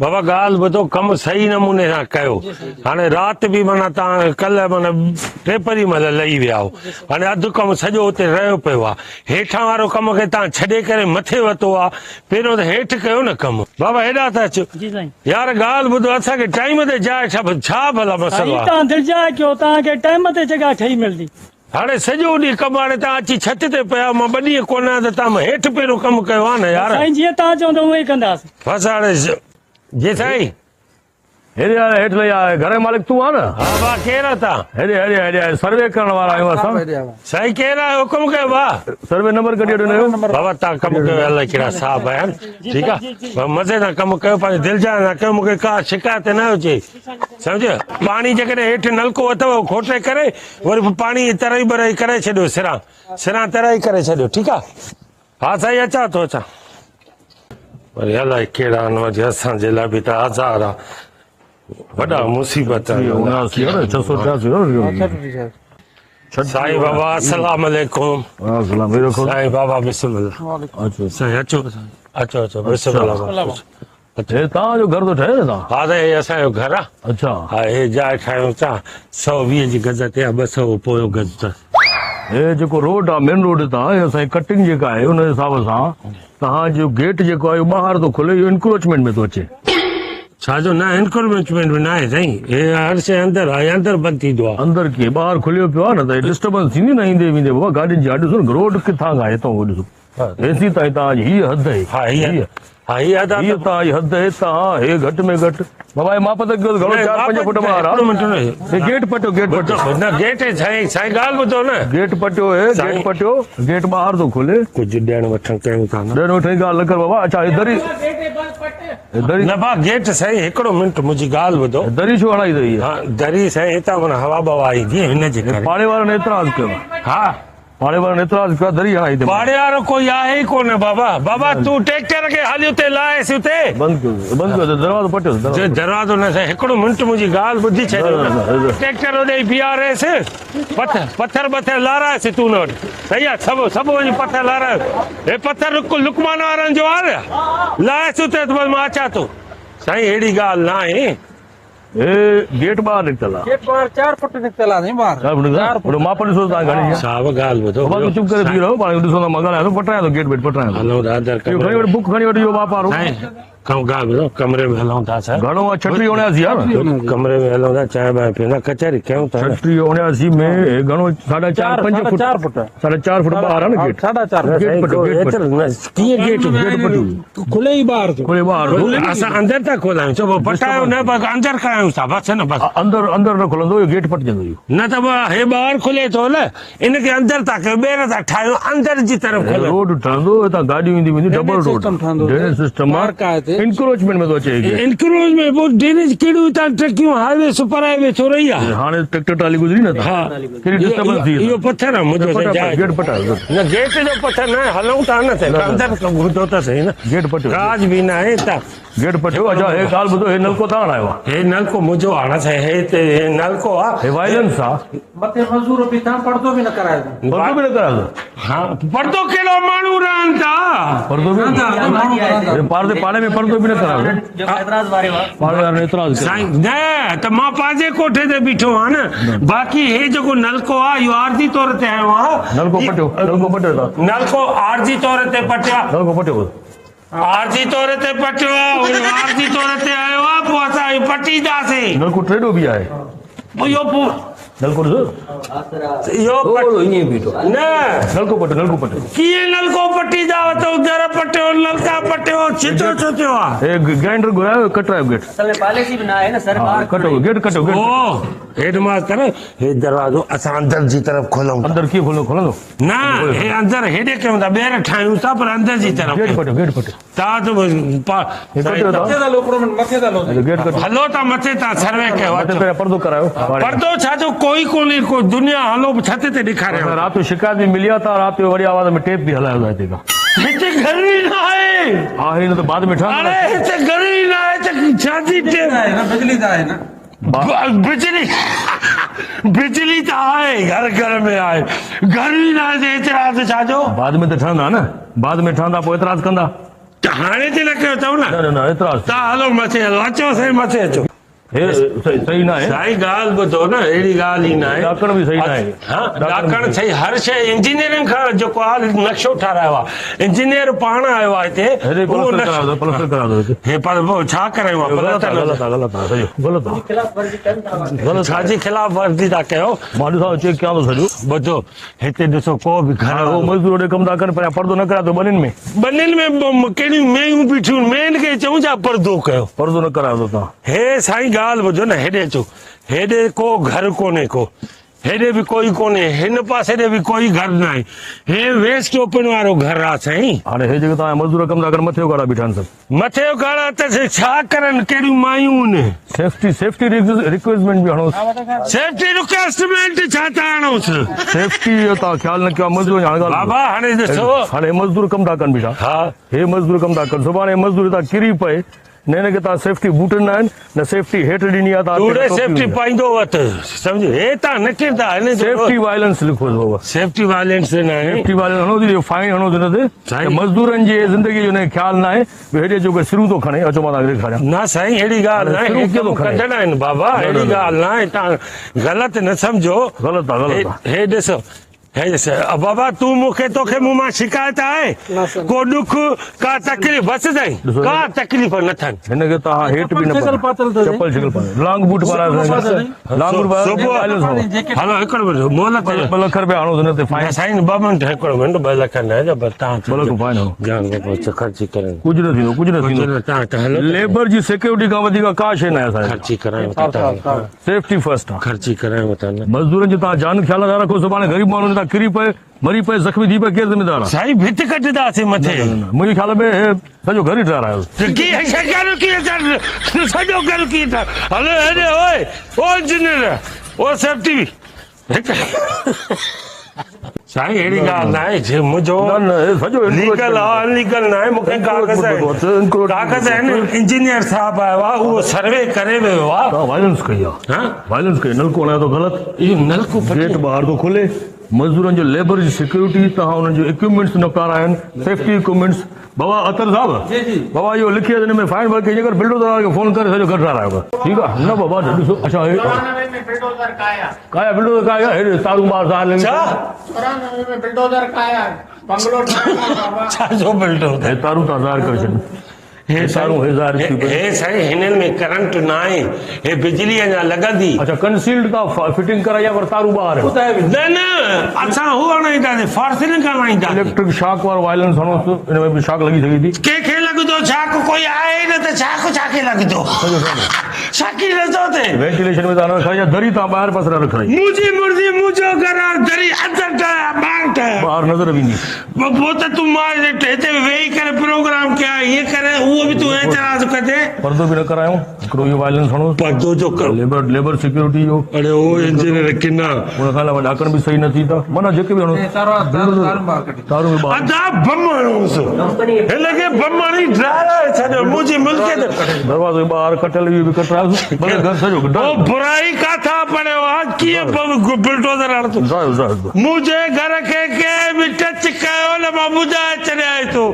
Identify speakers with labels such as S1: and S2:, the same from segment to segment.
S1: बाबा ॻाल्हि ॿुधो, कमु सही नमूने सां कयो। हाणे राति बि माना तव्हां कल्ह माना टेपरी महिल लही विया हो, हाणे अधु कमु सॼो उते रहियो पियो आहे। हेठां वारो कमु खे तव्हां छॾे करे मथे वरितो आहे, पहिरियों त हेठि कयो न कमु। बाबा हेॾा था अचो यार, ॻाल्हि ॿुधो, असांखे टाइम ते जाइ छा भला मसइलो आहे?
S2: तव्हां दिलजाए कयो, तव्हांखे टाइम ते जॻह ठही मिलंदी।
S1: हाणे सॼो ॾींहुं कमु, हाणे तव्हां अची छत ते पिया, मां 2 ॾींहं कोन आहियां त तव्हां हेठि पहिरियों कमु कयो आहे न यार।
S2: साईं जीअं तव्हां चवंदो उहो ई कंदासीं।
S1: बसि हाणे जी साईं,
S3: हेॾे हेठि लही आया, घर जो मालिक तूं आहे न?
S1: हा भाउ, केरु आहे तव्हां?
S3: हेॾे हेॾे हेॾे सर्वे करण वारा आहियूं असां।
S1: साईं केरु आहे, हुकुम कयो भाउ।
S3: सर्वे नंबर कढी ॾिनो
S1: बाबा तव्हां कमु कयो, अलाए कहिड़ा साहब आया आहिनि, ठीकु आहे, मज़े सां कमु कयो, पंहिंजे दिलि जान सां कयो, मूंखे का शिकायत न हुजे, सम्झो। पाणी जेकॾहिं हेठि नलको अथव खोटे करे वरी पाणी तरई बरई करे छॾियो, सिरां तरई करे छॾियो, ठीकु आहे। हा साईं, अचां थो अचां। वरी अलाए कहिड़ा आहिनि, वरी असांजे लाइ बि त आज़ार आहे, वॾा मुसीबत आहे।
S3: 679
S1: साईं बाबा अस्सलाम वालेकुम। साईं बाबा बिस्मिल्लाह। साईं अचो अचो अचो, बिस्मिल्लाह।
S3: तव्हांजो घर थो ठहे न तव्हां?
S1: हा त हे असांजो घर आहे।
S3: अच्छा,
S1: हा, हे जाइ ठाहियूं था 120 जी गज ते, 200 पोयो गज त।
S3: हे जेको रोड आहे मेन रोड तां, हे असांजी कटिंग जेका आहे उन हिसाब सां तव्हांजो गेट जेको आहे ॿाहिरि थो खुले, इहो इंक्रोचमेंट में थो अचे।
S1: छाजो न इंक्रोचमेंट में न आहे साईं, हे हर शइ अंदरि आहे, अंदरि बंदि थींदो आहे।
S3: अंदरि कीअं ॿाहिरि खुलियो पियो आहे न, त डिस्टर्बेंस थींदी न ईंदे वेंदे। बाबा गाॾियुनि जी ॾिसो न, रोड किथां खां हितां ॾिसो, एसी ताईं तव्हांजी हीअ हद आहे।
S1: हा हीअ
S3: तव्हांजी हद आहे, तव्हां हे घटि में घटि बाबा माप त कयो, घणो 4-5 फुट ॿाहिरि आहे। गेट पटियो, गेट पटियो
S1: न, गेट साईं, साईं ॻाल्हि ॿुधो न,
S3: गेट पटियो, हे गेट पटियो, गेट ॿाहिरि थो खुले।
S1: कुझु ॾियण वठण कयूं था न,
S3: ॾियण वठण जी ॻाल्हि न कर बाबा। अच्छा, हे दरी
S1: न भाउ गेट साईं, हिकिड़ो मिंट मुंहिंजी ॻाल्हि ॿुधो।
S3: दरी छो हणाई अथई?
S1: हा दरी साईं, हितां माना हवा बवा ईंदी हिनजे करे।
S3: पाड़े वारनि एतिराज़ कयो।
S1: हा,
S3: पाड़े वारनि एतिराज़ कयो, दरी हणाई अथई।
S1: पाड़े वारो कोई आहे ई कोन बाबा। बाबा तूं ट्रैक्टर खे हली उते लाएसि उते।
S3: बंदि कयो, दरवाज़ो पटियो।
S1: दरवाज़ो न साईं, हिकिड़ो मिंट मुंहिंजी ॻाल्हि ॿुधी छॾियो। ट्रैक्टर होॾे बीहारेसि, पत्थर लाराएसि तूं न वटि, सही आहे। सभु वञी पत्थर लारायो। हे पत्थर लुकमान वारनि जो आहे न, लाएसि उते, त मां अचां थो। साईं अहिड़ी ॻाल्हि न आहे।
S3: हे गेट ॿाहिरि निकितल आहे,
S4: गेट ॿाहिरि 4 फुट निकितल आहे ॿाहिरि।
S3: 4 फुट माप ॾिसो तव्हां घणी आहे।
S1: साहब ॻाल्हि ॿुधो,
S3: बाबा चुप करे बीह रहो, पाण ॾिसो मां ॻाल्हायां थो, पटायां थो गेट वेट पटायां थो।
S1: हलो दादर
S3: खणी वटि बुक खणी वटि इहो वापार
S1: ॻाल्हि ॿुधो, कमरे में हलूं था सर।
S3: घणो आहे? 3679 आहे न,
S1: कमरे में हलूं था, चांहि बांहि पीअंदा, कचहरी कयूं था।
S3: 3679 में घणो 4.5-5 फुट,
S4: 4 फुट
S3: 4.5 फुट ॿाहिरि आहे न गेट।
S4: 4.5
S3: गेट पटियो, गेट पटियो।
S1: कीअं गेट
S3: पटियो
S4: खुले ई ॿाहिरि थो।
S3: खुले ॿाहिरि
S1: असां अंदरि था खोलायूं, चओ पटायो न, बसि अंदरि कयूं था, बसि न, बसि
S3: अंदरि न खुलंदो, इहो गेट पटिजंदो। इहो
S1: न त हे ॿाहिरि खुले थो न, इनखे अंदरि था कयो, ॿेर था ठाहियूं, अंदरि जी तरफ़ खोलो।
S3: रोड ठहंदो, हितां गाॾियूं ईंदी वेंदी, डबल रोड ड्रेनेज सिस्टम आहे, इंक्रोचमेंट में थो अचे।
S1: इंक्रोच में पोइ ड्रेनेज कहिड़ियूं हितां ट्रकियूं हाईवे सुपर हाईवे छो रही आहे?
S3: हाणे ट्रैक्टर ट्राली गुज़री न,
S1: हा,
S3: कहिड़ी डिस्टर्बेंस थी।
S1: इहो पत्थर आहे मुंहिंजो,
S3: गेट पटायो
S1: न, गेट जो पत्थर न, हलूं था न, अंदरि ॿुधो त सही न,
S3: गेट पटियो,
S1: राज बि न आहे हितां,
S3: गेट पटियो। अच्छा, हे ॻाल्हि ॿुधो, हे नलको तव्हां हणायो आहे?
S1: हे नलको मुंहिंजो हाणे साईं, हे नलको आहे,
S3: हे वाइलेंस आहे।
S4: मथे मज़दूर बि तव्हां पर्दो बि न करायो।
S3: पर्दो बि न करायो?
S1: हा, पर्दो कहिड़ो माण्हू रहनि था,
S3: पर्दो बि पाड़े में पर्दो बि न करायो? पाड़े वारनि एतिराज़ कयो।
S1: साईं न, त मां पंहिंजे कोठे ते बीठो आहियां न, बाक़ी हे जेको नलको आहे इहो आरजी तौर ते आयो आहे।
S3: नलको पटियो,
S1: नलको आरजी तौर ते पटिया,
S3: नलको पटियो,
S1: आरजी तौर ते पटियो, आरजी तौर ते आयो आहे, पोइ असां पटींदासीं।
S3: नलको ट्रेडो बि आहे,
S1: इहो
S3: नलको ॾिसो,
S1: इहो
S3: ईअं बीठो
S1: न,
S3: नलको पटियो।
S1: कीअं नलको पटींदा त दर पटियो, नलका पटियो, छितो छो थियो आहे?
S3: हे ग्राइंडर घुरायो, कटायो गेट,
S2: पॉलिसी भी ना है ना सर,
S3: कटो गेट, कटो गेट।
S1: ओ हेड मास्टर, हे दरवाज़ो असां अंदरि जी तरफ़ खोलूं,
S3: अंदरि कीअं खुलंदो?
S1: न हे अंदरि हेॾे कयूं था, ॿेर ठाहियूं था, पर अंदरि जी तरफ़
S3: गेट पटियो।
S1: तव्हां त
S4: मथे था लोकड़ो में, मथे था लो
S3: गेट कटो,
S1: हलो था मथे, तव्हां सर्वे कयो,
S3: पर्दो करायो।
S1: पर्दो छा जो कोई कोन्हे, कोई दुनिया हलो छत ते ॾेखारियो।
S3: राति जो शिकायत भी मिली आहे, त राति जो वॾी आवाज़ में टेप बि हलायो था हिते खां।
S1: हिते घर ई न आहे,
S3: न त बाद में ठहंदो।
S1: अरे हिते घर ई न आहे त छाजी टेप
S4: आहे न, बिजली त आहे न,
S1: बिजली त आहे, घर में आहे, घर ई न आहे, एतिराज़ छाजो?
S3: बाद में त ठहंदा न, बाद में ठहंदा, पोइ एतिराज़ कंदा।
S1: हाणे ते न कयो अथव न
S3: न न एतिरा
S1: तव्हां हलो मथे हलो अचो साईं मथे अचो
S3: हे सही न आहे
S1: साईं ॻाल्हि ॿुधो न अहिड़ी ॻाल्हि ई न आहे
S3: ॾाकण बि सही न आहे
S1: हा ॾाकण सही हर शइ इंजीनियरिंग खां जेको आहे नक्शो ठारायो आहे इंजीनियर पाण आयो आहे हिते
S3: हेॾे
S1: उहो
S3: प्लस्तर करा दो
S1: हे पर पोइ छा करायूं
S3: गलत आहे गलत आहे सॼो गलत आहे
S2: खिलाफ़वर्जी कनि था
S1: गलत छाजी ख़िलाफ़ वर्ज़ी था कयो
S3: मां ॾिसां चेक कयां थो सॼो
S1: ॿुधो हिते ॾिसो को बि घर
S3: उहो मज़दूर कमु था कनि पर पर्दो न करा थो ॿनिन में
S1: ॿनिन में कहिड़ियूं मेयूं बीठियूं मेन खे चऊं छा पर्दो कयो
S3: पर्दो न करा थो तव्हां
S1: हे साईं ॻाल्हि ॿुधो न हेॾे अचो हेॾे को घर कोन्हे को हेॾे बि कोई कोन्हे हिन पासे ॾे बि कोई घर न आहे हे वेस्ट ओपन वारो घर आहे साईं
S3: हाणे हे जेके तव्हां मज़दूर कमु था कनि मथे काड़ा बीठा आहिनि सभु
S1: मथे जो गाड़ा त छा करनि कहिड़ियूं मायूं आहिनि
S3: सेफ्टी रिक्वेस्टमेंट बि हणोसि
S1: सेफ्टी रिक्वेस्टमेंट छा था हणोसि
S3: सेफ्टी जो तव्हां ख़्यालु न कयो आहे मज़दूर हाणे ॻाल्हि
S1: बाबा हाणे ॾिसो
S3: हाणे मज़दूर कमु था कनि बीठा
S1: हा
S3: हे मज़दूर कमु था कनि सुभाणे मज़दूर हितां किरी पए न हिनखे तव्हां सेफ्टी बूटनि न आहिनि न सेफ्टी हेठि ॾिनी आहे
S1: तूड़े सेफ्टी पाईंदो वठ सम्झो हे तव्हां न किरंदा हिन
S3: सेफ्टी वायलेंस लिखो बाबा
S1: सेफ्टी वायलेंस न आहे
S3: सेफ्टी वायलेंस हणो फाइन हणो हिन ते
S1: साईं।
S3: मज़दूरनि जे ज़िंदगी जो हिनखे ख़्यालु न आहे हेॾे जो कोई सिरू थो खणे अचो मां तव्हांखे ॾेखारियां
S1: न साईं अहिड़ी ॻाल्हि न आहे
S3: शुरू
S1: हे
S3: कीअं थो
S1: कमु
S3: खणे?
S1: कढणा आहिनि बाबा अहिड़ी ॻाल्हि न आहे तव्हां ग़लति न सम्झो
S3: ग़लति आहे ग़लति आहे
S1: हे ॾिसो हे ॾिसो बाबा तूं मूंखे तोखे मूं मां शिकायत आहे को ॾुख का तकलीफ़ बसि साईं
S3: ॾिसो।
S1: का तकलीफ़ न थियनि
S3: हिनखे तव्हां हेठि बि न पायो चप्पल शिकल पायो लॉन्ग बूट पारायो लॉन्ग बूट
S1: सुबुह
S3: पारायो
S1: हलो हिकिड़ो मिंट मोहलत
S3: 2 लख रुपया हणो हिन ते फाइन
S1: साईं 2 मिंट हिकिड़ो मिंट 2 लख न आहे बसि
S3: 2 लख फाइन हणो
S1: जान ख़र्ची करणु
S3: कुझु न थींदो कुझु न थींदो
S1: तव्हां त हलो
S3: लेबर जी सिक्योरिटी खां वधीक का शइ न आहे असांखे
S1: ख़र्ची करायूं था
S3: सेफ्टी फर्स्ट आहे
S1: ख़र्ची करायूं था न
S3: मज़दूरनि जो तव्हां जान ख़्याल था रखो सुभाणे ग़रीब माण्हुनि तां किरी पए मरी पए ज़ख़्मी थी पए केरु ज़िम्मेदार आहे
S1: साईं भित कढंदासीं मथे
S3: मुंहिंजे ख़्याल में हे सॼो घर ई ठारायो
S1: कीअं सॼो घर कीअं हलो हेॾे ओए ओ इंजीनियर ओ सेफ्टी साईं अहिड़ी ॻाल्हि न आहे जे मुंहिंजो
S3: न हे सॼो
S1: लीगल आहे अनलीगल न आहे मूंखे कागज़ आहिनि कागज़ आहिनि इंजीनियर साहब आयो आहे उहो सर्वे करे वियो आहे
S3: तव्हां वायलेंस कई आहे
S1: हा
S3: वायलेंस कई नलको हणायो थो ग़लति
S1: इहो नलको
S3: गेट ॿाहिरि थो खुले मज़दूरनि जो लेबर जी सिक्योरिटी तव्हां हुननि जो इक्विपमेंट्स न पाराया आहिनि सेफ्टी इक्विपमेंट्स बाबा अतर साहब बाबा इहो लिखी हिन में फाइन भर के बिल्डोज़र खे फोन करे सॼो घर ठारायो ठीकु आहे न बाबा ॾिसो अच्छा हे काया बिल्डोज़र काया हेॾे तारूं ॿार
S1: छा
S5: बिल्डोजर काया बंगलो
S1: छा जो बिल्डो
S3: हे तारूं तव्हां ज़ाहिर करे छॾियो
S1: हे
S3: तारूं हे ज़ाहिर थी पई
S1: हे साईं हिननि में करंट न आहे हे बिजली अञा लॻंदी
S3: अच्छा कंसील्ड का फिटिंग कराई आहे पर तारूं ॿाहिरि
S1: न न असां हू हणाईंदासीं फार्सिंग कान हणाईंदासीं
S3: इलेक्ट्रिक शॉक वारो वायलेंस हणोसि हिन में बि शॉक लॻी सघे थी
S1: कंहिंखे लॻंदो छाक कोई आहे न त छाके लॻंदो छाकी नथो थिए
S3: वेंटिलेशन में तव्हां रखाई दरी तव्हां ॿाहिरि पासे न रखाई
S1: मुंहिंजी मुर्दी मुंहिंजो घर आहे दरी अंदरि ठाहिया ॿाहिरि ठाहिया
S3: ॿाहिरि नज़र वेंदी
S1: पोइ त तूं मां हिते वेही करे प्रोग्राम कया ईअं करे उहो बि तूं एतिराज़ कजे
S3: पर्दो बि न करायूं हिकिड़ो इहो वायलेंस हणो
S1: पर्दो जो कर
S3: लेबर सिक्योरिटी जो
S1: अरे ओ इंजीनियर किना
S3: हुन खां अलावा ॾाकण बि सही न थी था माना जेके बि हणो तारूं बि ॿाहिरि
S1: अदा बम हणोसि हिनखे बम हणी ड्राए छॾियो मुंहिंजी मिल्कियत
S3: दरवाज़ो ॿाहिरि कटियल इहो बि कटरायोसि भले घर सॼो
S1: ओ बुराई काथा पड़ियो आहे कीअं बिल्डोज़र हणंदो मुंहिंजे घर खे कंहिं बि टच कयो न मां ॿुधाए छॾियां थो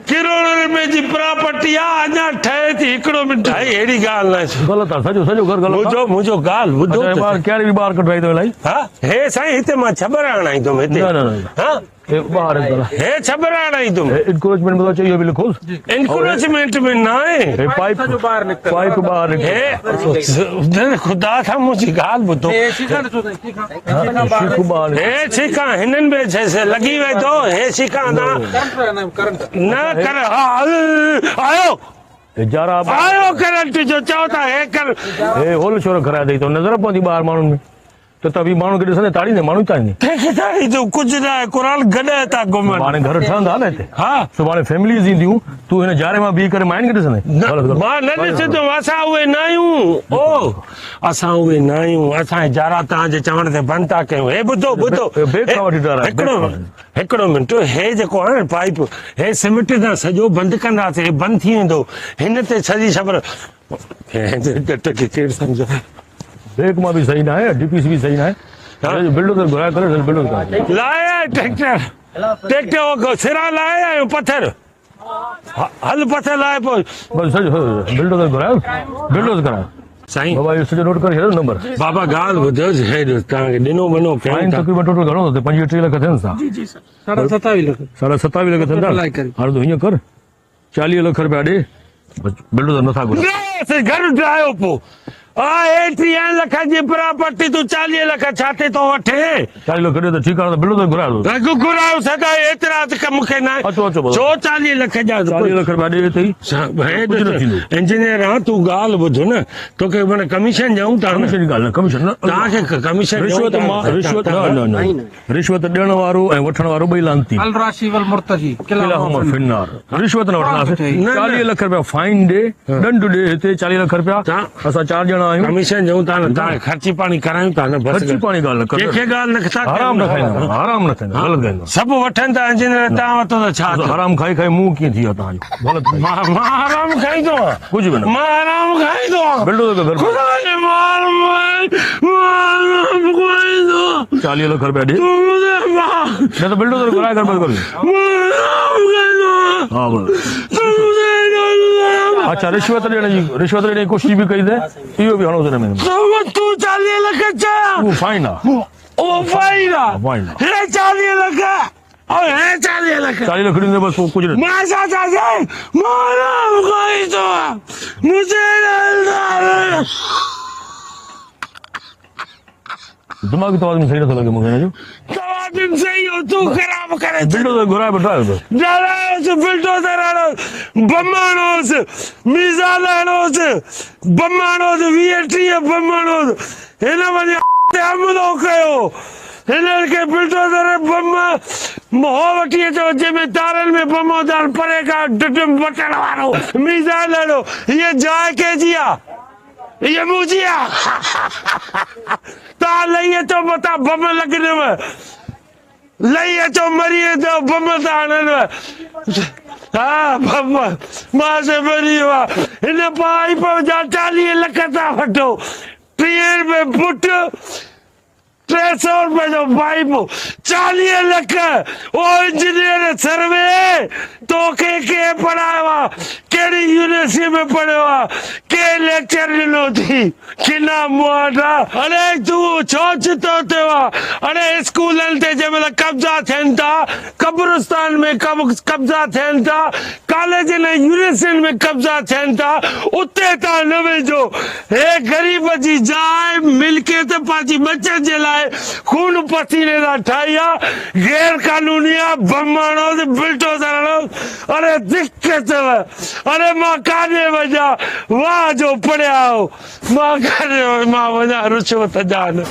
S1: किरोड़नि में जी प्रॉपर्टी आहे अञा ठहे थी हिकिड़ो मिंट अहिड़ी ॻाल्हि न आहे
S3: ग़लति आहे सॼो घर ग़लति आहे
S1: मुंहिंजो ॻाल्हि ॿुधो
S3: ॿार कहिड़ी बि ॿाहिरि कटराई अथव इलाही
S1: हा हे साईं हिते मां छबर हणाईंदुमि हिते
S3: न न
S1: हा
S3: हे ॿाहिरि
S1: हे छबर हणाईंदुमि
S3: इंक्रोचमेंट में चाहिए भी लिखोसि
S1: इंक्रोचमेंट में न आहे
S3: हे पाइप ॿाहिरि
S1: हे ख़ुदा खां मुंहिंजी ॻाल्हि ॿुधो हे छिका हिननि में लॻी वई थो हे छिका न कर हा आयो
S3: इजारा
S1: आयो करंट जो चओ था हे कर
S3: हे होल छो कराए अथई त नज़र पवंदी ॿाहिरि माण्हुनि में त तव्हां माण्हू खे ॾिसंदे ताड़ींदे माण्हू ताड़ींदे
S1: कंहिंखे ताड़ी तूं कुझु न आहे क़ुर गॾु था घुमनि
S3: हाणे घर ठहंदा न हिते
S1: हा
S3: सुभाणे फैमिलीज़ ईंदियूं तूं हिन जारे मां बीह करे माइनि खे ॾिसंदे
S1: मां न ॾिसंदुमि असां उहे न आहियूं ओ असां उहे न आहियूं असां जारा तव्हांजे चवण ते बंदि था कयूं हे ॿुधो हिकिड़ो मिंट हे जेको आहे न पाइप हे सीमेंट सां सॼो बंदि कंदासीं बंदि थी वेंदो हिन ते सॼी ख़बर केरु सम्झो
S3: ब्रेक मां बि सही न आहे डीपीसी बि सही न आहे बिल्डोज़र घुराए करे बिल्डोज़र
S1: लाया ट्रैक्टर सिरा लाया आहियूं पत्थर हल पथे लाए पोइ
S3: बस सॼो बिल्डोज़र घुरायो बिल्डोज़र करायो
S1: साईं
S3: बाबा इहो सॼो नोट करे छॾियो नंबर
S1: बाबा ॻाल्हि ॿुधो हेॾो तव्हांखे ॾिनो वञो
S3: फाइन तक़रीबन टोटल घणो थो 35 लख थियनि था
S4: साढ़े 27 लाख
S3: 27 लख थियनि
S4: अप्लाई
S3: था
S4: करी।
S3: हाणे तूं हीअं कर 40 लख रुपया ॾे बिल्डोज़र नथा घुरायो
S1: घर ठाहियो पोइ 80 लख जी प्रॉपर्टी तूं 40 लख छा ते तो वठे
S3: 40 लख ॾे त ठीकु आहे बिल्डोज़र घुरायो
S1: घुरायो सदा एतिरा त मूंखे न
S3: अचो अचो
S1: छो 40 लख जा
S3: 40 लख रुपया ॾे अथई कुझु न थींदो
S1: इंजीनियर हाँ तूं ॻाल्हि ॿुध न तोखे माना कमीशन ॾियूं था न
S3: कमीशन जी ॻाल्हि न कमीशन न
S1: तव्हांखे कमीशन
S3: रिश्वत रिश्वत न रिश्वत ॾियण वारो ऐं वठण वारो ॿई लानती
S4: अल राशि वल मुर्तजी
S3: किला उमर फिन्नार रिश्वत न वठंदासीं 40 लख रुपया फाइन ॾे दंड ॾे हिते 40 लख रुपया असां 4 ॼणा आहियूं
S1: कमीशन ॾियूं था न तव्हांखे ख़र्ची पाणी करायूं था न बस
S3: ख़र्ची पाणी ॻाल्हि न कर
S1: कंहिंखे ॻाल्हि न था
S3: हराम न खाईंदा हराम न खाईंदा ग़लति खाईंदा
S1: सभु वठनि था इंजीनियर तव्हां वठो त छा थियो?
S3: हराम खाई खाई मुंहुं कीअं थी वियो तव्हांजो ग़लति
S1: मां आराम खाईंदो आहियां
S3: कुझु बि न
S1: मां आराम खाईंदो आहियां
S3: बिल्डोज़र घर
S1: खुदा जे माल में आराम खाईंदो
S3: 40 लख रुपया ॾे
S1: तूं मुंहिंजे मां
S3: न त बिल्डोज़र घुराए कर बस कर
S1: आराम खाईंदो
S3: हा बस
S1: तूं मुंहिंजे
S3: अच्छा रिश्वत ॾियण जी कोशिशि बि कई त इहो बि हणो हिन में
S1: तूं 40 लख चया
S3: उहो फाइन आहे
S1: ओ फाइन
S3: फाइन आहे
S1: हे 40 लख और हे 40 लख
S3: 40 लख ॾींदे बस पोइ कुझु न
S1: मां छा चवां मां आराम खाईंदो आहियां मुंहिंजे नाल
S3: दिमाग़ी तवाज़ुन सही नथो लॻे मूंखे हिन जो
S1: तवाज़ुन सही हो तूं ख़राब करे
S3: बिल्डोज़र घुराए बिठायो
S1: डरायोस बिल्डोज़र हणोस बम हणोस मिसाइल हणोस बम हणोस 20-30 बम हणोस हिन वञी ते हमलो कयो हिननि खे बिल्डोज़र बम हो वठी अचो जंहिंमें तारनि में बम हुजनि परे खां डुडम बटण वारो मिसाइल हणो हीअ जाइ कंहिंजी आहे ये मुझिया ता लई अचो मथां बम लॻनव लई अचो मरी वेंदो बम था हणनव हा बम मां से मरी वियो आहे हिन पाइप जा 40 लख था वठो 30 रुपए फुट 300 रुपए जो पाइप 40 लख ओ इंजीनियर सर्वे तोखे के पढ़ायो आहे कहिड़ी यूनिवर्सिटी में पढ़ियो आहे के लेक्चर ॾिनो थी किना मुआटा अरे तूं छो चितो थियो आहे अरे स्कूलनि ते जंहिंमहिल कब्ज़ा थियनि था कब्रिस्तान में कब्ज़ा थियनि था कॉलेजनि ऐं यूनिवर्सिटियुनि में कब्ज़ा थियनि था उते तव्हां न वेझो हे ग़रीब जी जाइ मिल्कियत पंहिंजी बचत जे लाइ खून पसीने सां ठाही आहे गैर कानूनी आहे बम हणोसि बिल्डोज़र हणोसि अरे दिक़त अरे मां काॾे वञा वाह जो पढ़िया हो मां काॾे मां वञा रिश्वत ॾियां